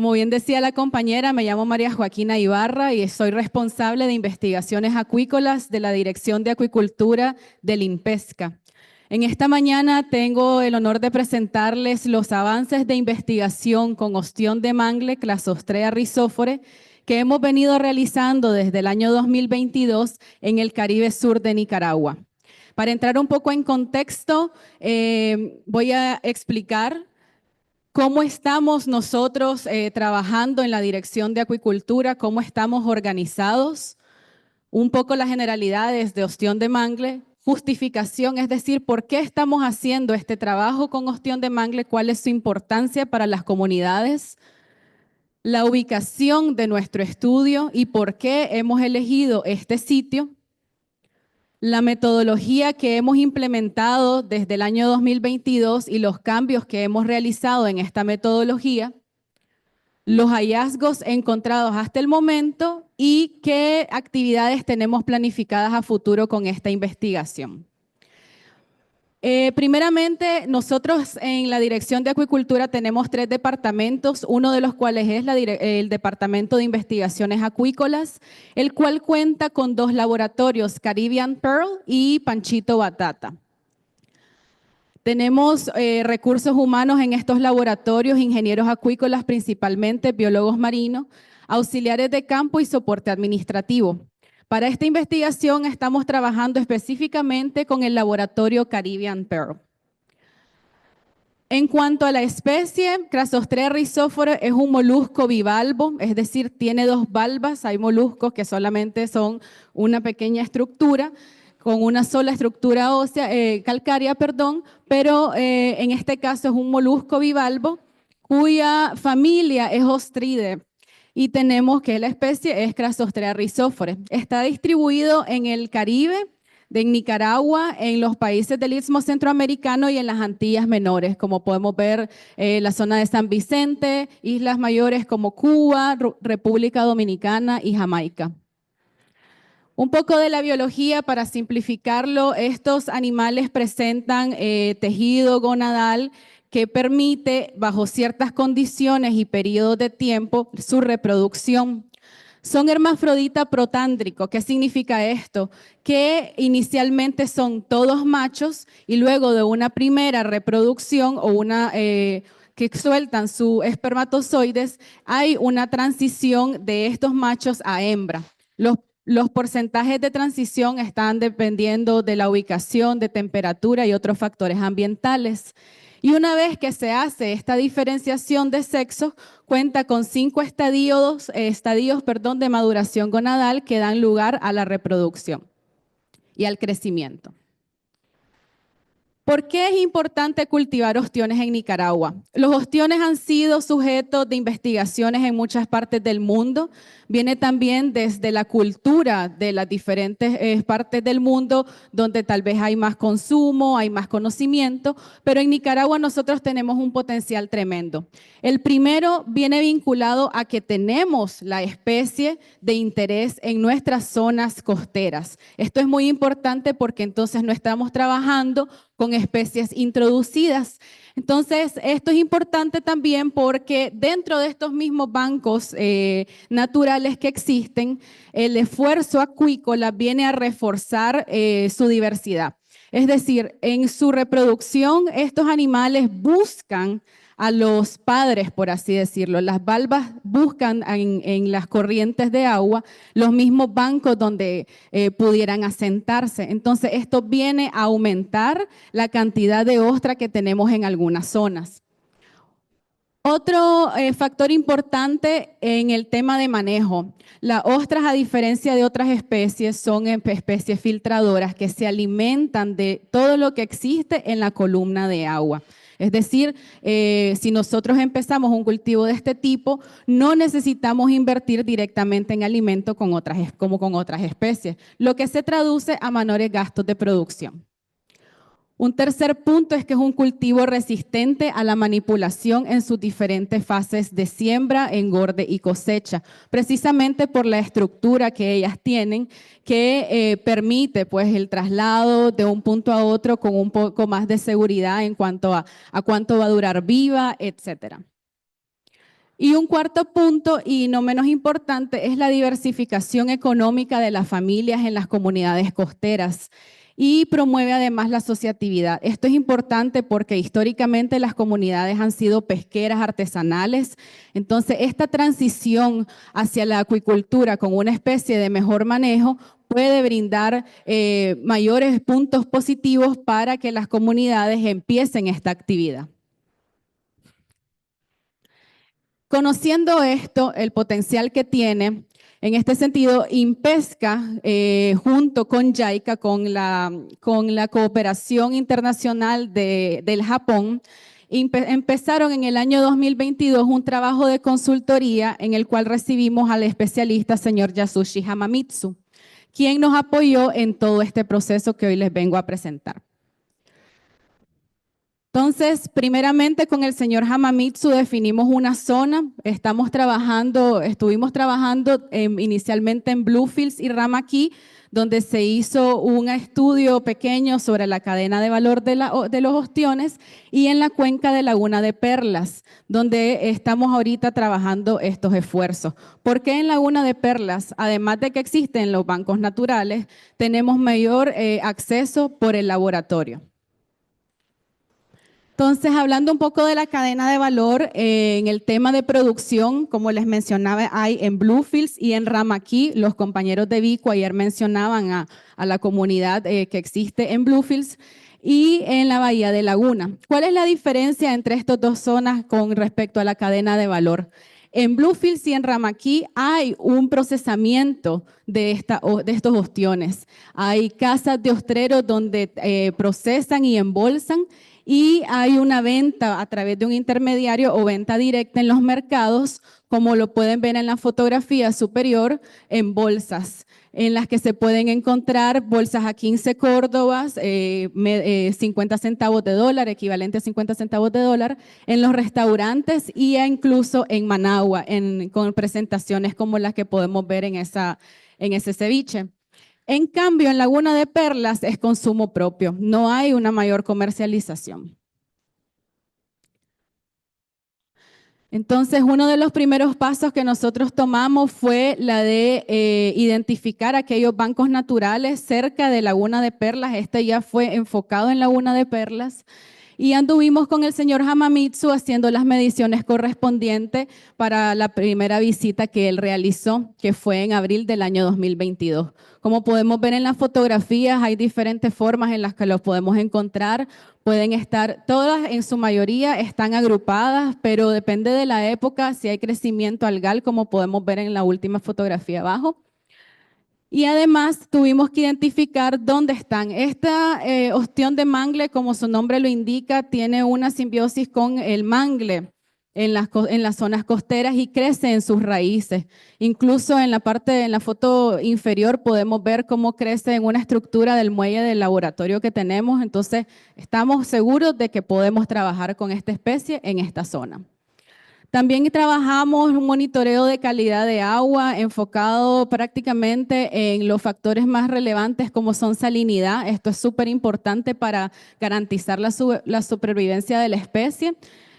Como bien decía la compañera, me llamo María Joaquina Ibarra y soy responsable de investigaciones acuícolas de la Dirección de Acuicultura del INPESCA. En esta mañana tengo el honor de presentarles los avances de investigación con ostión de mangle Clasostrea rhizophorae que hemos venido realizando desde el año 2022 en el Caribe Sur de Nicaragua. Para entrar un poco en contexto, voy a explicar cómo estamos nosotros trabajando en la Dirección de Acuicultura, cómo estamos organizados, un poco las generalidades de ostión de mangle, justificación, es decir, por qué estamos haciendo este trabajo con ostión de mangle, cuál es su importancia para las comunidades, la ubicación de nuestro estudio y por qué hemos elegido este sitio, la metodología que hemos implementado desde el año 2022 y los cambios que hemos realizado en esta metodología, los hallazgos encontrados hasta el momento y qué actividades tenemos planificadas a futuro con esta investigación. Primeramente, nosotros en la Dirección de Acuicultura tenemos 3 departamentos, uno de los cuales es el Departamento de Investigaciones Acuícolas, el cual cuenta con 2 laboratorios, Caribbean Pearl y Panchito Batata. Tenemos recursos humanos en estos laboratorios, ingenieros acuícolas principalmente, biólogos marinos, auxiliares de campo y soporte administrativo. Para esta investigación estamos trabajando específicamente con el laboratorio Caribbean Pearl. En cuanto a la especie, Clasostrea rhizophorae es un molusco bivalvo, es decir, tiene 2 valvas. Hay moluscos que solamente son una pequeña estructura, con una sola estructura ósea, calcárea, perdón, pero en este caso es un molusco bivalvo cuya familia es Ostridae. Y tenemos que la especie es Clasostrea rhizophorae. Está distribuido en el Caribe, de Nicaragua, en los países del Istmo Centroamericano y en las Antillas Menores, como podemos ver la zona de San Vicente, islas mayores como Cuba, República Dominicana y Jamaica. Un poco de la biología para simplificarlo, estos animales presentan tejido gonadal que permite, bajo ciertas condiciones y periodos de tiempo, su reproducción. Son hermafrodita protándrico. ¿Qué significa esto? Que inicialmente son todos machos y luego de una primera reproducción o que sueltan sus espermatozoides, hay una transición de estos machos a hembra. Los porcentajes de transición están dependiendo de la ubicación, de temperatura y otros factores ambientales. Y una vez que se hace esta diferenciación de sexos, cuenta con 5 estadios de maduración gonadal que dan lugar a la reproducción y al crecimiento. ¿Por qué es importante cultivar ostiones en Nicaragua? Los ostiones han sido sujetos de investigaciones en muchas partes del mundo. Viene también desde la cultura de las diferentes partes del mundo donde tal vez hay más consumo, hay más conocimiento, pero en Nicaragua nosotros tenemos un potencial tremendo. El primero viene vinculado a que tenemos la especie de interés en nuestras zonas costeras. Esto es muy importante porque entonces no estamos trabajando con especies introducidas. Entonces, esto es importante también porque dentro de estos mismos bancos naturales que existen, el esfuerzo acuícola viene a reforzar su diversidad. Es decir, en su reproducción, estos animales buscan a los padres, por así decirlo. Las valvas buscan en las corrientes de agua los mismos bancos donde pudieran asentarse. Entonces, esto viene a aumentar la cantidad de ostra que tenemos en algunas zonas. Otro factor importante en el tema de manejo. Las ostras, a diferencia de otras especies, son especies filtradoras que se alimentan de todo lo que existe en la columna de agua. Es decir, si nosotros empezamos un cultivo de este tipo, no necesitamos invertir directamente en alimento como con otras especies, lo que se traduce a menores gastos de producción. Un tercer punto es que es un cultivo resistente a la manipulación en sus diferentes fases de siembra, engorde y cosecha, precisamente por la estructura que ellas tienen que permite pues, el traslado de un punto a otro con un poco más de seguridad en cuanto a cuánto va a durar viva, etcétera. Y un cuarto punto, y no menos importante, es la diversificación económica de las familias en las comunidades costeras y promueve además la asociatividad. Esto es importante porque históricamente las comunidades han sido pesqueras artesanales, entonces esta transición hacia la acuicultura con una especie de mejor manejo puede brindar mayores puntos positivos para que las comunidades empiecen esta actividad. Conociendo esto, el potencial que tiene, en este sentido, Impesca, junto con JICA, con la cooperación internacional del Japón, empezaron en el año 2022 un trabajo de consultoría en el cual recibimos al especialista señor Yasushi Hamamitsu, quien nos apoyó en todo este proceso que hoy les vengo a presentar. Entonces, primeramente con el señor Hamamitsu definimos una zona, estuvimos trabajando inicialmente en Bluefields y Ramaqui, donde se hizo un estudio pequeño sobre la cadena de valor de los ostiones, y en la cuenca de Laguna de Perlas, donde estamos ahorita trabajando estos esfuerzos. ¿Por qué en Laguna de Perlas? Además de que existen los bancos naturales, tenemos mayor acceso por el laboratorio. Entonces, hablando un poco de la cadena de valor, en el tema de producción, como les mencionaba, hay en Bluefields y en Ramaqui. Los compañeros de Vico ayer mencionaban a la comunidad que existe en Bluefields y en la Bahía de Laguna. ¿Cuál es la diferencia entre estas dos zonas con respecto a la cadena de valor? En Bluefields y en Ramaqui hay un procesamiento de estos ostiones. Hay casas de ostreros donde procesan y embolsan, y hay una venta a través de un intermediario o venta directa en los mercados, como lo pueden ver en la fotografía superior, en bolsas, en las que se pueden encontrar bolsas a 15 córdobas, 50 centavos de dólar, equivalente a 50 centavos de dólar, en los restaurantes y incluso en Managua, con presentaciones como las que podemos ver en ese ceviche. En cambio, en Laguna de Perlas es consumo propio, no hay una mayor comercialización. Entonces, uno de los primeros pasos que nosotros tomamos fue la de identificar aquellos bancos naturales cerca de Laguna de Perlas. Este ya fue enfocado en Laguna de Perlas. Y anduvimos con el señor Hamamitsu haciendo las mediciones correspondientes para la primera visita que él realizó, que fue en abril del año 2022. Como podemos ver en las fotografías, hay diferentes formas en las que los podemos encontrar. Pueden estar, todas en su mayoría están agrupadas, pero depende de la época, si hay crecimiento algal, como podemos ver en la última fotografía abajo. Y además tuvimos que identificar dónde están. Esta ostión de mangle, como su nombre lo indica, tiene una simbiosis con el mangle en las zonas costeras y crece en sus raíces. Incluso en la foto inferior podemos ver cómo crece en una estructura del muelle del laboratorio que tenemos. Entonces, estamos seguros de que podemos trabajar con esta especie en esta zona. También trabajamos un monitoreo de calidad de agua enfocado prácticamente en los factores más relevantes como son salinidad. Esto es súper importante para garantizar la supervivencia de la especie.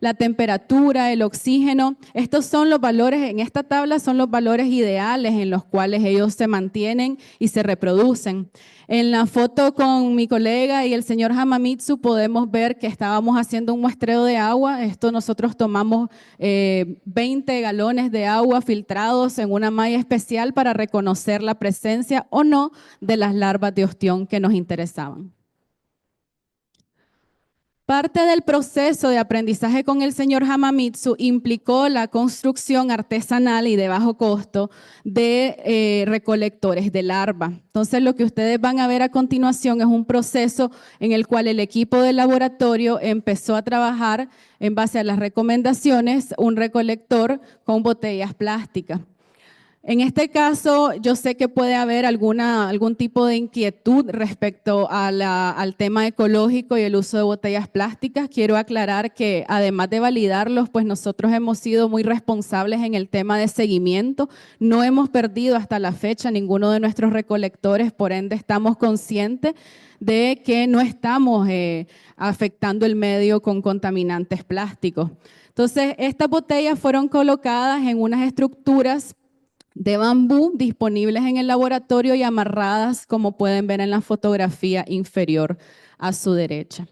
La temperatura, el oxígeno, estos son los valores, en esta tabla son los valores ideales en los cuales ellos se mantienen y se reproducen. En la foto con mi colega y el señor Hamamitsu podemos ver que estábamos haciendo un muestreo de agua. Esto nosotros tomamos 20 galones de agua filtrados en una malla especial para reconocer la presencia o no de las larvas de ostión que nos interesaban. Parte del proceso de aprendizaje con el señor Hamamitsu implicó la construcción artesanal y de bajo costo de recolectores de larva. Entonces, lo que ustedes van a ver a continuación es un proceso en el cual el equipo del laboratorio empezó a trabajar en base a las recomendaciones, un recolector con botellas plásticas. En este caso, yo sé que puede haber algún tipo de inquietud respecto al tema ecológico y el uso de botellas plásticas. Quiero aclarar que además de validarlos, pues nosotros hemos sido muy responsables en el tema de seguimiento. No hemos perdido hasta la fecha ninguno de nuestros recolectores, por ende estamos conscientes de que no estamos afectando el medio con contaminantes plásticos. Entonces, estas botellas fueron colocadas en unas estructuras de bambú disponibles en el laboratorio y amarradas, como pueden ver en la fotografía inferior a su derecha.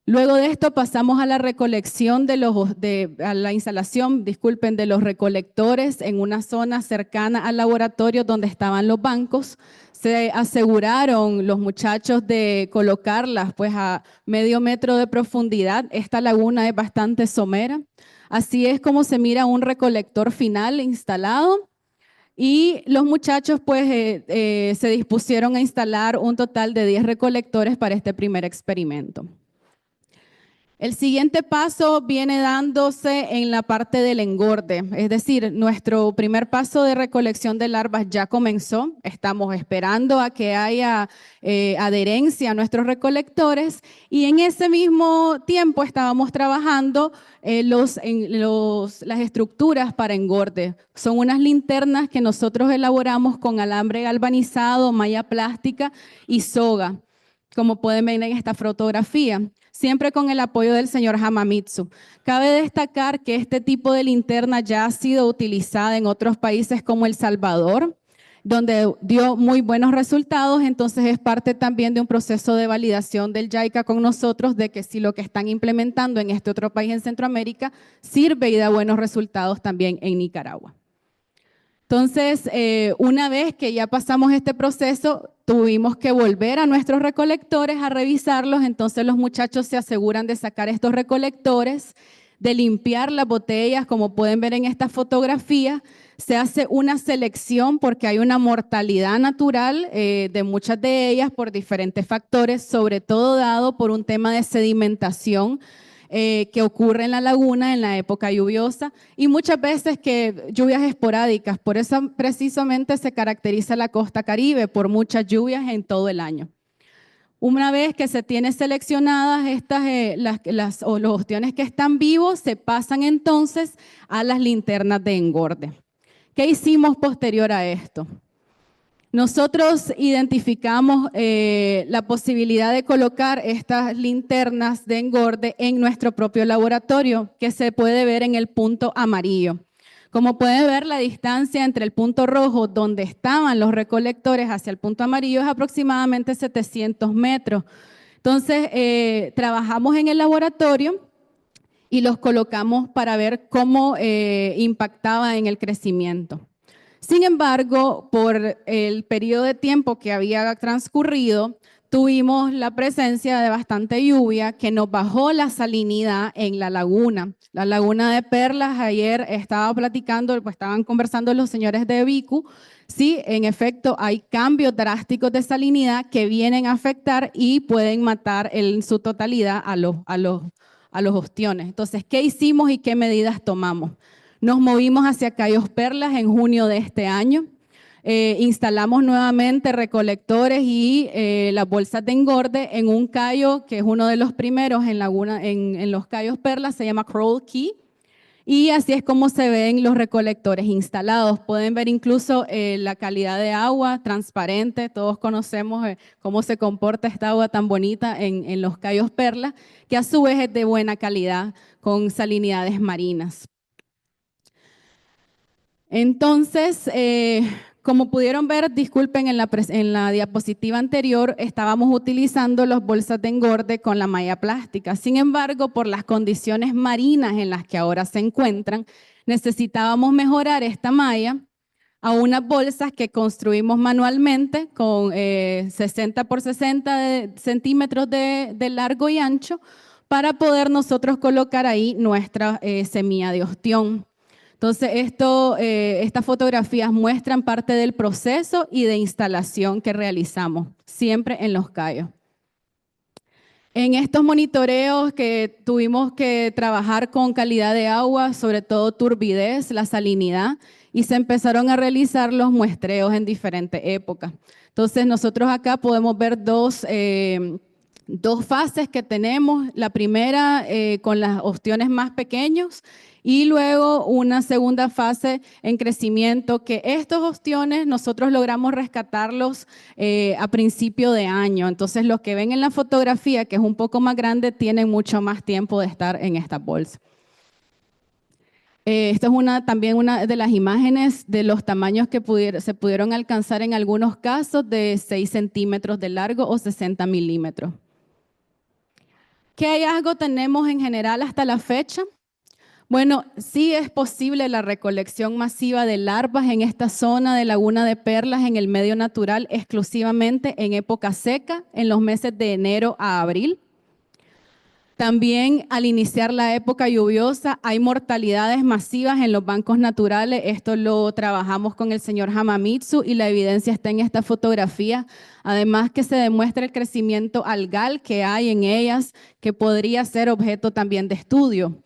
Luego de esto pasamos a la recolección a la instalación, disculpen, de los recolectores en una zona cercana al laboratorio donde estaban los bancos. Se aseguraron los muchachos de colocarlas pues a medio metro de profundidad. Esta laguna es bastante somera. Así es como se mira un recolector final instalado. Y los muchachos pues se dispusieron a instalar un total de 10 recolectores para este primer experimento. El siguiente paso viene dándose en la parte del engorde, es decir, nuestro primer paso de recolección de larvas ya comenzó, estamos esperando a que haya adherencia a nuestros recolectores y en ese mismo tiempo estábamos trabajando las estructuras para engorde. Son unas linternas que nosotros elaboramos con alambre galvanizado, malla plástica y soga, como pueden ver en esta fotografía, siempre con el apoyo del señor Hamamitsu. Cabe destacar que este tipo de linterna ya ha sido utilizada en otros países como El Salvador, donde dio muy buenos resultados, entonces es parte también de un proceso de validación del JICA con nosotros de que si lo que están implementando en este otro país en Centroamérica sirve y da buenos resultados también en Nicaragua. Entonces, una vez que ya pasamos este proceso, tuvimos que volver a nuestros recolectores a revisarlos, entonces los muchachos se aseguran de sacar estos recolectores, de limpiar las botellas, como pueden ver en esta fotografía, se hace una selección porque hay una mortalidad natural de muchas de ellas por diferentes factores, sobre todo dado por un tema de sedimentación que ocurre en la laguna en la época lluviosa y muchas veces que lluvias esporádicas, por eso precisamente se caracteriza la costa Caribe por muchas lluvias en todo el año. Una vez que se tienen seleccionadas los ostiones que están vivos, se pasan entonces a las linternas de engorde. ¿Qué hicimos posterior a esto? Nosotros identificamos la posibilidad de colocar estas linternas de engorde en nuestro propio laboratorio, que se puede ver en el punto amarillo. Como pueden ver, la distancia entre el punto rojo, donde estaban los recolectores, hacia el punto amarillo es aproximadamente 700 metros. Entonces, trabajamos en el laboratorio y los colocamos para ver cómo impactaba en el crecimiento. Sin embargo, por el periodo de tiempo que había transcurrido, tuvimos la presencia de bastante lluvia que nos bajó la salinidad en la laguna. La laguna de Perlas, ayer estaba platicando, pues estaban conversando los señores de Bicu, sí, en efecto hay cambios drásticos de salinidad que vienen a afectar y pueden matar en su totalidad a los ostiones. Entonces, ¿qué hicimos y qué medidas tomamos? Nos movimos hacia Cayos Perlas en junio de este año. Instalamos nuevamente recolectores y las bolsas de engorde en un cayo que es uno de los primeros en los Cayos Perlas, se llama Crawl Key. Y así es como se ven los recolectores instalados. Pueden ver incluso la calidad de agua transparente. Todos conocemos cómo se comporta esta agua tan bonita en los Cayos Perlas, que a su vez es de buena calidad con salinidades marinas. Entonces, como pudieron ver, disculpen, en la diapositiva anterior estábamos utilizando las bolsas de engorde con la malla plástica. Sin embargo, por las condiciones marinas en las que ahora se encuentran, necesitábamos mejorar esta malla a unas bolsas que construimos manualmente con 60 por 60 centímetros de largo y ancho para poder nosotros colocar ahí nuestra semilla de ostión. Entonces, estas fotografías muestran parte del proceso y de instalación que realizamos, siempre en los Cayos. En estos monitoreos que tuvimos que trabajar con calidad de agua, sobre todo turbidez, la salinidad, y se empezaron a realizar los muestreos en diferentes épocas. Entonces, nosotros acá podemos ver dos fases que tenemos. La primera con las ostiones más pequeños y luego una segunda fase en crecimiento, que estos ostiones nosotros logramos rescatarlos a principio de año. Entonces, los que ven en la fotografía, que es un poco más grande, tienen mucho más tiempo de estar en esta bolsa. Esta es también una de las imágenes de los tamaños que se pudieron alcanzar en algunos casos de 6 centímetros de largo o 60 milímetros. ¿Qué hallazgo tenemos en general hasta la fecha? Bueno, sí es posible la recolección masiva de larvas en esta zona de Laguna de Perlas en el medio natural exclusivamente en época seca, en los meses de enero a abril. También al iniciar la época lluviosa hay mortalidades masivas en los bancos naturales. Esto lo trabajamos con el señor Hamamitsu y la evidencia está en esta fotografía. Además que se demuestra el crecimiento algal que hay en ellas, que podría ser objeto también de estudio.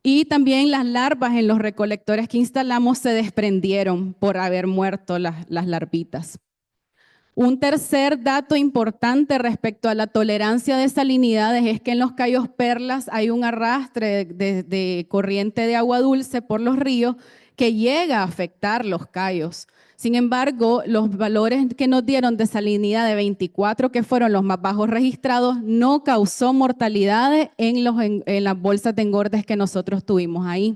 Y también las larvas en los recolectores que instalamos se desprendieron por haber muerto las larvitas. Un tercer dato importante respecto a la tolerancia de salinidades es que en los cayos Perlas hay un arrastre de corriente de agua dulce por los ríos que llega a afectar los cayos. Sin embargo, los valores que nos dieron de salinidad de 24, que fueron los más bajos registrados, no causó mortalidades en las bolsas de engordes que nosotros tuvimos ahí.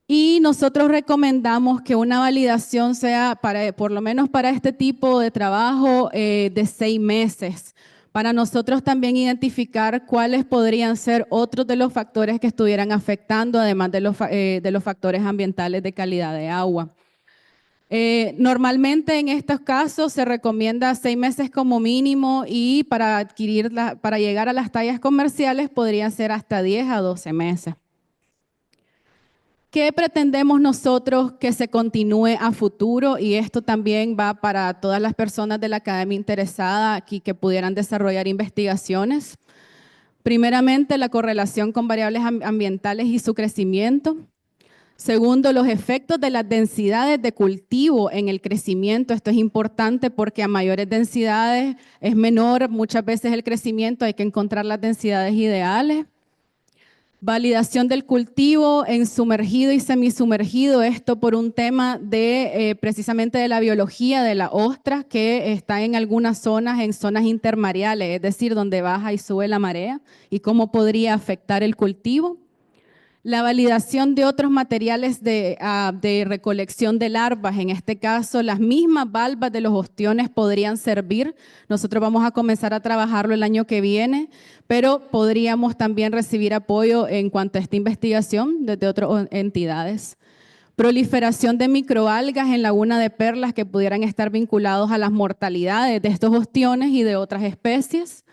Y nosotros recomendamos que una validación sea, por lo menos para este tipo de trabajo, de 6 meses, para nosotros también identificar cuáles podrían ser otros de los factores que estuvieran afectando, además de los factores ambientales de calidad de agua. Normalmente en estos casos se recomienda 6 meses como mínimo y para llegar a las tallas comerciales podrían ser hasta 10 a 12 meses. ¿Qué pretendemos nosotros que se continúe a futuro? Y esto también va para todas las personas de la academia interesada aquí que pudieran desarrollar investigaciones. Primeramente, la correlación con variables ambientales y su crecimiento. Segundo, los efectos de las densidades de cultivo en el crecimiento. Esto es importante porque a mayores densidades es menor muchas veces el crecimiento, hay que encontrar las densidades ideales. Validación del cultivo en sumergido y semisumergido, esto por un tema de precisamente de la biología de la ostra que está en algunas zonas, en zonas intermareales, es decir, donde baja y sube la marea y cómo podría afectar el cultivo. La validación de otros materiales de recolección de larvas, en este caso las mismas valvas de los ostiones podrían servir. Nosotros vamos a comenzar a trabajarlo el año que viene, pero podríamos también recibir apoyo en cuanto a esta investigación desde otras entidades. Proliferación de microalgas en Laguna de Perlas que pudieran estar vinculados a las mortalidades de estos ostiones y de otras especies.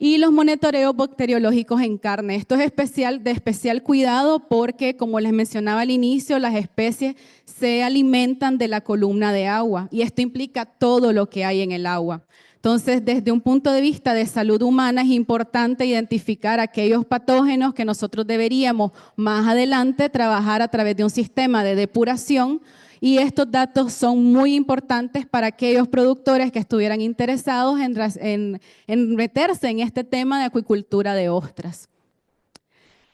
Y los monitoreos bacteriológicos en carne. Esto es de especial cuidado porque, como les mencionaba al inicio, las especies se alimentan de la columna de agua y esto implica todo lo que hay en el agua. Entonces, desde un punto de vista de salud humana es importante identificar aquellos patógenos que nosotros deberíamos más adelante trabajar a través de un sistema de depuración. Y estos datos son muy importantes para aquellos productores que estuvieran interesados en meterse en este tema de acuicultura de ostras.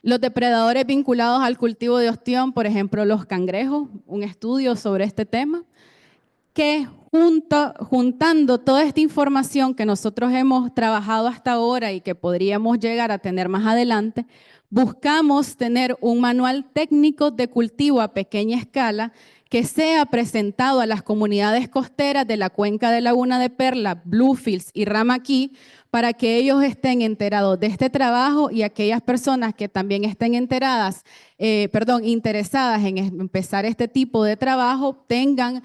Los depredadores vinculados al cultivo de ostión, por ejemplo, los cangrejos, un estudio sobre este tema, que juntando toda esta información que nosotros hemos trabajado hasta ahora y que podríamos llegar a tener más adelante, buscamos tener un manual técnico de cultivo a pequeña escala que sea presentado a las comunidades costeras de la cuenca de Laguna de Perla, Bluefields y Ramaquí, para que ellos estén enterados de este trabajo y aquellas personas que también estén interesadas en empezar este tipo de trabajo tengan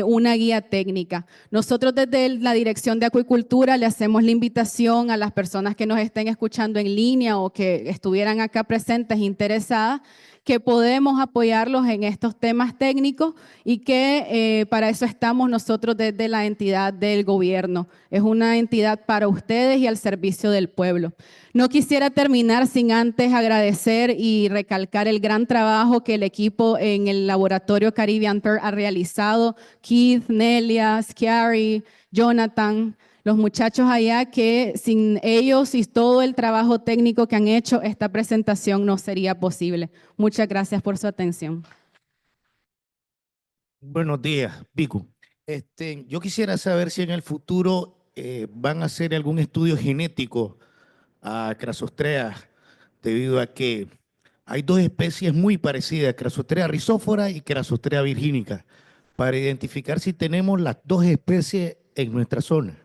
una guía técnica. Nosotros desde la Dirección de Acuicultura le hacemos la invitación a las personas que nos estén escuchando en línea o que estuvieran acá presentes interesadas, que podemos apoyarlos en estos temas técnicos y que para eso estamos nosotros desde la entidad del gobierno. Es una entidad para ustedes y al servicio del pueblo. No quisiera terminar sin antes agradecer y recalcar el gran trabajo que el equipo en el laboratorio Caribbean Pearl ha realizado. Keith, Nelia, Sciari, Jonathan, los muchachos allá, que sin ellos y todo el trabajo técnico que han hecho, esta presentación no sería posible. Muchas gracias por su atención. Buenos días, Pico. Yo quisiera saber si en el futuro van a hacer algún estudio genético a Crassostrea, debido a que hay dos especies muy parecidas, Crassostrea rhizóphora y Crassostrea virginica, para identificar si tenemos las dos especies en nuestra zona.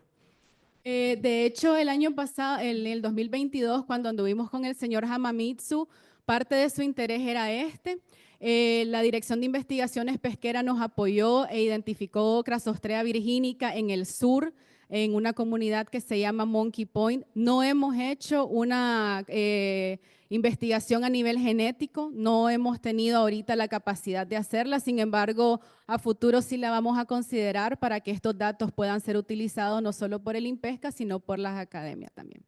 De hecho, el año pasado, en el 2022, cuando anduvimos con el señor Hamamitsu, parte de su interés era este. La Dirección de Investigaciones Pesqueras nos apoyó e identificó Crassostrea virginica en el sur, en una comunidad que se llama Monkey Point. No hemos hecho una investigación a nivel genético, no hemos tenido ahorita la capacidad de hacerla, sin embargo, a futuro sí la vamos a considerar para que estos datos puedan ser utilizados no solo por el INPESCA, sino por las academias también.